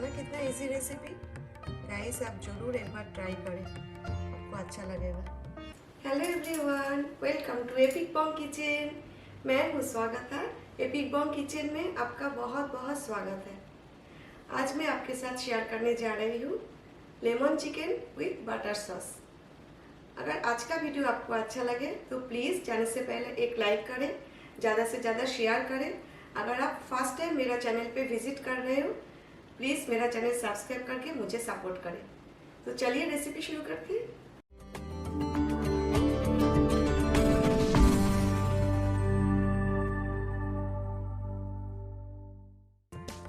ना कितना easy recipe. Guys आप जरूर एक बार ट्राई करें, आपको अच्छा लगेगा। Hello everyone, welcome to Epic Bong Kitchen. मैं हूँ स्वागता। एपिक बॉन्ग किचन में आपका बहुत बहुत स्वागत है। आज मैं आपके साथ शेयर करने जा रही हूँ lemon chicken with butter sauce. अगर आज का वीडियो आपको अच्छा लगे तो प्लीज़ जाने से पहले एक लाइक करें, ज़्यादा से ज़्यादा शेयर करें। अगर आप फर्स्ट टाइम मेरा चैनल पे विजिट कर रहे हो, प्लीज़ मेरा चैनल सब्सक्राइब करके मुझे सपोर्ट करें। तो चलिए रेसिपी शुरू करते हैं।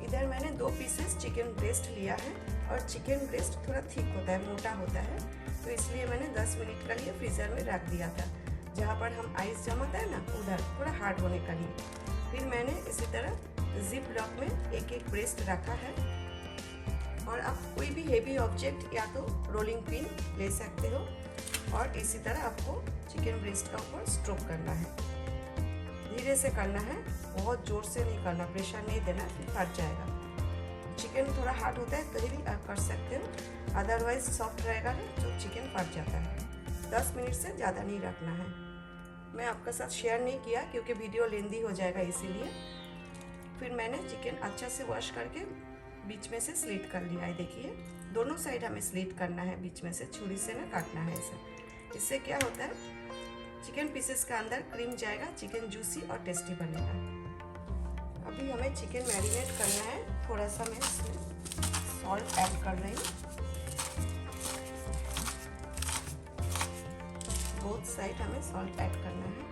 इधर मैंने 2 पीसेस चिकन ब्रेस्ट लिया है और चिकन ब्रेस्ट थोड़ा थिक होता है, मोटा होता है, तो इसलिए मैंने 10 मिनट के लिए फ्रीज़र में रख दिया था, जहाँ पर हम आइस जमाता है ना उधर, थोड़ा हार्ड होने के लिए। फिर मैंने इसी तरह जिप लॉक में एक एक ब्रेस्ट रखा है। और आप कोई भी हेवी ऑब्जेक्ट या तो रोलिंग पिन ले सकते हो। और इसी तरह आपको चिकन ब्रेस्ट का ऊपर स्ट्रोक करना है, धीरे से करना है, बहुत ज़ोर से नहीं करना, प्रेशर नहीं देना, फिर फट जाएगा। चिकन थोड़ा हार्ड होता है तभी भी आप कर सकते हो, अदरवाइज सॉफ्ट रहेगा ना तो चिकन फट जाता है। 10 मिनट से ज़्यादा नहीं रखना है। मैं आपके साथ शेयर नहीं किया क्योंकि वीडियो लेंदी हो जाएगा, इसीलिए। फिर मैंने चिकन अच्छा से वॉश करके बीच में से स्लिट कर लिया है। देखिए, दोनों साइड हमें स्लिट करना है, बीच में से छुरी से ना काटना है ऐसा। इससे क्या होता है, चिकन पीसेस का अंदर क्रीम जाएगा, चिकन जूसी और टेस्टी बनेगा। अभी हमें चिकन मैरिनेट करना है। थोड़ा सा मैं इसमें सॉल्ट ऐड कर रही हूँ। बोथ साइड हमें सॉल्ट ऐड करना है।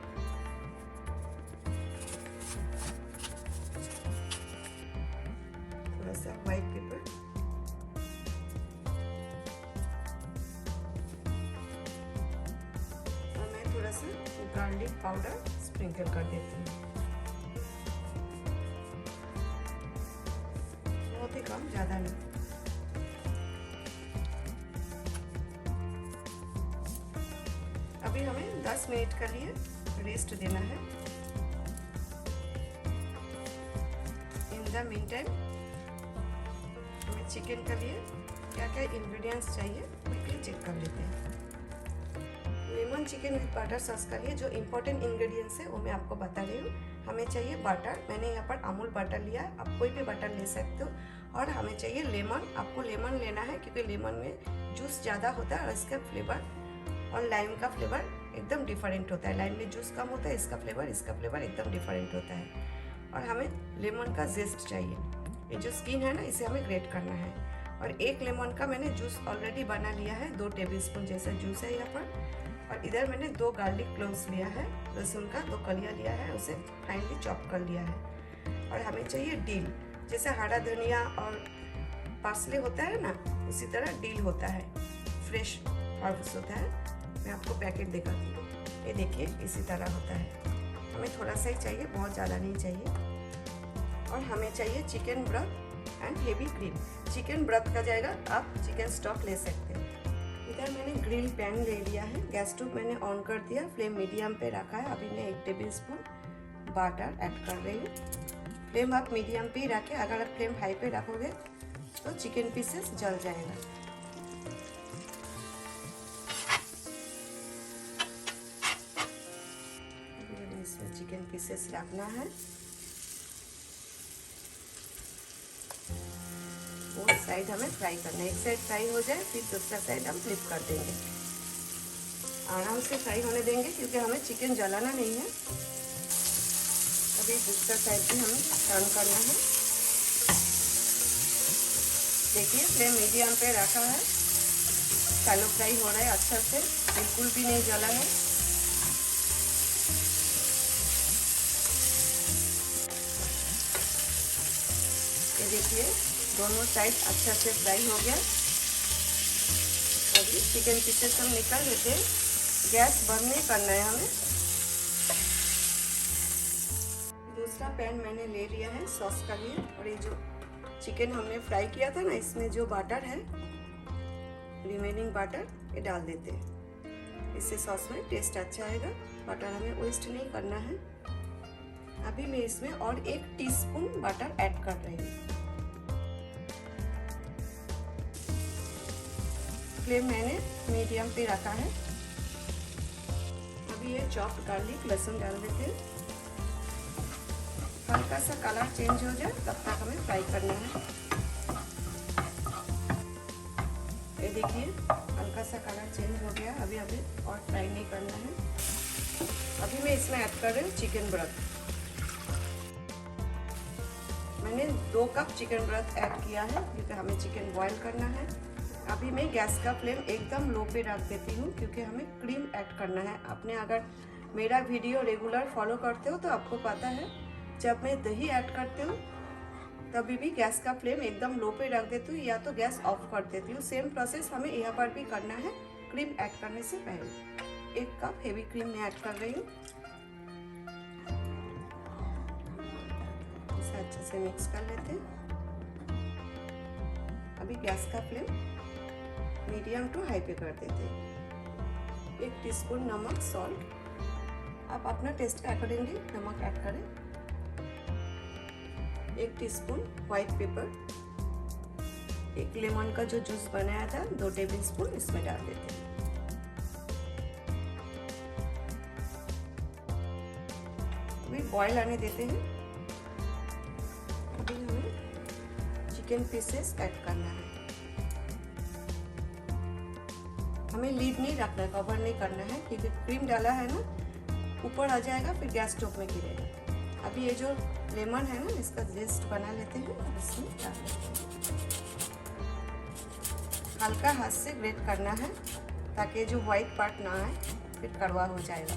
थोड़ा सा व्हाइट पेपर, और मैं थोड़ा सा गार्लिक पाउडर स्प्रिंकल कर देती हूँ, बहुत ही कम, ज़्यादा नहीं। अभी हमें 10 मिनट के लिए रेस्ट देना है। इन द मीन टाइम हमें चिकन के लिए क्या क्या इंग्रेडिएंट्स चाहिए क्विकली चेक कर लेते हैं। Lemon chicken with butter sauce के लिए जो इम्पोर्टेंट इंग्रेडिएंट्स है वो मैं आपको बता रही हूँ। हमें चाहिए बटर, मैंने यहाँ पर अमूल बटर लिया है, आप कोई भी बटर ले सकते हो। और हमें चाहिए लेमन, आपको लेमन लेना है क्योंकि लेमन में जूस ज़्यादा होता है और इसका फ्लेवर और लाइम का फ्लेवर एकदम डिफरेंट होता है। लाइम में जूस कम होता है, इसका फ्लेवर एकदम डिफरेंट होता है। और हमें लेमन का जेस्ट चाहिए। ये जो स्किन है ना, इसे हमें ग्रेट करना है। और एक लेमन का मैंने जूस ऑलरेडी बना लिया है, 2 टेबलस्पून जैसा जूस है यहाँ पर। और इधर मैंने 2 गार्लिक क्लोव्स लिया है, लहसुन का 2 कलियाँ लिया है, उसे फाइनली चॉप कर लिया है। और हमें चाहिए डिल, जैसे हरा धनिया और पार्सले होता है ना, उसी तरह डिल होता है, फ्रेश हर्ब्स होता है। मैं आपको पैकेट दिखाती हूँ, ये देखिए इसी तरह होता है। हमें थोड़ा सा ही चाहिए, बहुत ज़्यादा नहीं चाहिए। और हमें चाहिए chicken booth and heavy cream. Chicken booth का जाएगा, आप चिकन स्टॉक ले सकते हैं। इधर मैंने ग्रिल पैन ले लिया है, गैस स्टोव मैंने ऑन कर दिया, फ्लेम मीडियम पे रखा है। अभी मैं 1 टेबलस्पून बटर ऐड कर रही हूँ। फ्लेम आप मीडियम पे ही रखें, अगर आप फ्लेम हाई पे रखोगे तो चिकन पीसेस जल जाएगा। इसमें चिकन पीसेस रखना है, वो साइड हमें फ्राई करना है। एक साइड फ्राई हो जाए फिर दूसरा साइड हम फ्लिप कर देंगे। आराम से फ्राई होने देंगे क्योंकि हमें चिकन जलाना नहीं है। अभी दूसरा साइड भी हमें टर्न करना है। देखिए, फ्लेम मीडियम पे रखा है, शैलो फ्राई हो रहा है अच्छा से, बिल्कुल भी नहीं जला है। ये देखिए, दोनों साइड अच्छा से फ्राई हो गया। अभी चिकन पीसेस हम निकाल लेते हैं। गैस बंद नहीं करना है हमें। दूसरा पैन मैंने ले लिया है सॉस का लिए, और ये जो चिकन हमने फ्राई किया था ना, इसमें जो बटर है, रिमेनिंग बटर, ये डाल देते हैं। इससे सॉस में टेस्ट अच्छा आएगा। बटर हमें वेस्ट नहीं करना है। अभी मैं इसमें और 1 टीस्पून बटर ऐड कर रही हूँ। फ्लेम मैंने मीडियम पे रखा है। अभी ये चॉप्ड गार्लिक लहसुन डाल देते हैं। हल्का सा कलर चेंज हो जाए तब तक हमें फ्राई करना है। ये देखिए हल्का सा कलर चेंज हो गया। अभी और फ्राई नहीं करना है। अभी मैं इसमें ऐड कर रही हूँ चिकन ब्रथ। मैंने 2 कप चिकन ब्रथ ऐड किया है क्योंकि हमें चिकन बॉईल करना है। अभी मैं गैस का फ्लेम एकदम लो पे रख देती हूँ क्योंकि हमें क्रीम ऐड करना है। आपने अगर मेरा वीडियो रेगुलर फॉलो करते हो तो आपको पता है जब मैं दही ऐड करती हूँ तभी भी गैस का फ्लेम एकदम लो पे रख देती हूँ या तो गैस ऑफ कर देती हूँ। सेम प्रोसेस हमें यहाँ पर भी करना है क्रीम ऐड करने से पहले। 1 कप हेवी क्रीम मैं ऐड कर रही हूँ। इसे अच्छे से मिक्स कर लेते हैं। अभी गैस का फ्लेम मीडियम टू हाई पे कर देते हैं। 1 टीस्पून नमक सॉल्ट, आप अपना टेस्ट के अकॉर्डिंगली नमक ऐड करें। 1 टीस्पून व्हाइट पेपर, 1 लेमन का जो जूस बनाया था 2 टेबलस्पून इसमें डाल देते हैं। अभी बॉईल आने देते हैं। अभी हमें चिकन पीसेस ऐड करना है। हमें लीड नहीं रखना है, कवर नहीं करना है क्योंकि क्रीम डाला है ना, ऊपर आ जाएगा फिर गैस स्टोव में गिरेगा। अभी ये जो लेमन है ना इसका जेस्ट बना लेते हैं, इसमें डाल देते हैं। हल्का हाथ से ग्रेट करना है ताकि जो व्हाइट पार्ट ना आए, फिर कड़वा हो जाएगा।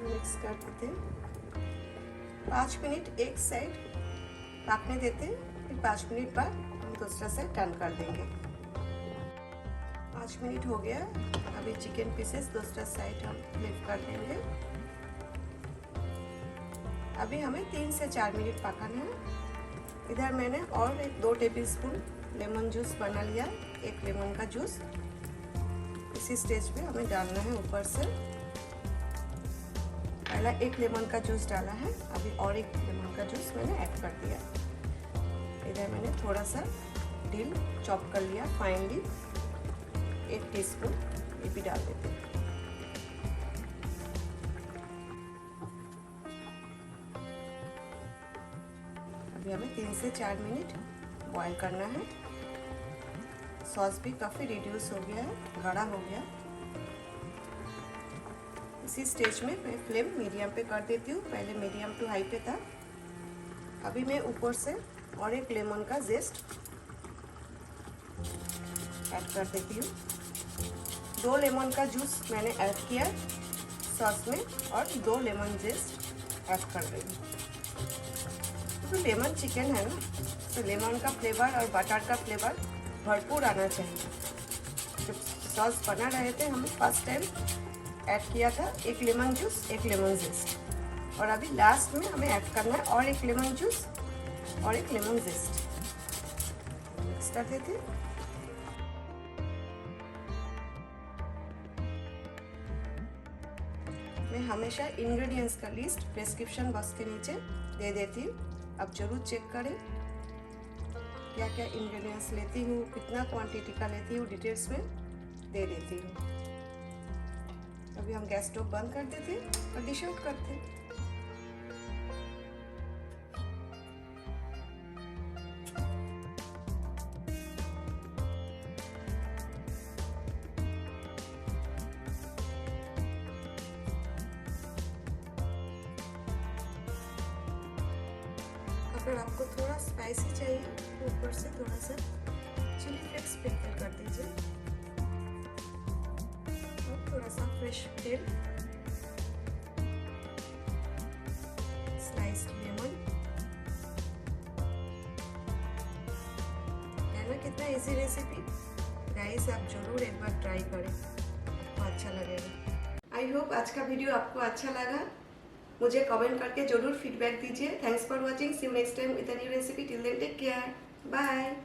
मिक्स कर देते हैं। 5 मिनट एक साइड पकने देते हैं, फिर 5 मिनट बाद हम दूसरा साइड टर्न कर देंगे। 5 मिनट हो गया। अभी चिकन पीसेस दूसरा साइड हम फ्लिप कर देंगे। अभी हमें 3 से 4 मिनट पकाना है। इधर मैंने और 2 टेबलस्पून लेमन जूस बना लिया, 1 लेमन का जूस इसी स्टेज पे हमें डालना है ऊपर से। पहला 1 लेमन का जूस डाला है, अभी और 1 लेमन का जूस मैंने ऐड कर दिया। इधर मैंने थोड़ा सा डिल चॉप कर लिया फाइनली, 1 टीस्पून ये भी डाल देते हैं। अभी हमें 3 से 4 मिनट बॉईल करना है। सॉस भी काफ़ी रिड्यूस हो गया है, गाढ़ा हो गया। इसी स्टेज में मैं फ्लेम मीडियम पे कर देती हूँ। पहले मीडियम टू हाई पे था। अभी मैं ऊपर से और 1 लेमन का जेस्ट ऐड कर देती हूँ। 2 लेमन का जूस मैंने ऐड किया सॉस में और 2 लेमन जेस्ट ऐड कर रही हूँ। तो लेमन चिकन है ना, तो लेमन का फ्लेवर और बटर का फ्लेवर भरपूर आना चाहिए। जब सॉस बना रहे थे हमने फर्स्ट टाइम ऐड किया था 1 लेमन जूस 1 लेमन जेस्ट, और अभी लास्ट में हमें ऐड करना है और 1 लेमन जूस और 1 लेमन जेस्ट। मिक्स कर देते। मैं हमेशा इंग्रेडिएंट्स का लिस्ट डिस्क्रिप्शन बॉक्स के नीचे दे देती हूँ, आप जरूर चेक करें क्या क्या इंग्रेडिएंट्स लेती हूँ, कितना क्वांटिटी का लेती हूँ, डिटेल्स में दे देती हूँ। अभी हम गैस स्टोव बंद कर देते हैं और डिश आउट करते हैं। अगर आपको थोड़ा स्पाइसी चाहिए तो ऊपर से थोड़ा सा चिली फ्लेक्स स्प्रिंकल कर दीजिए और थोड़ा सा फ्रेश डिल, स्लाइस्ड लेमन। है ना कितना इजी रेसिपी। गाइस आप जरूर एक बार ट्राई करें, आपको अच्छा लगेगा। आई होप आज का वीडियो आपको अच्छा लगा। मुझे कमेंट करके जरूर फीडबैक दीजिए। Thanks for watching. See you next time with a new recipe. Till then take care, bye.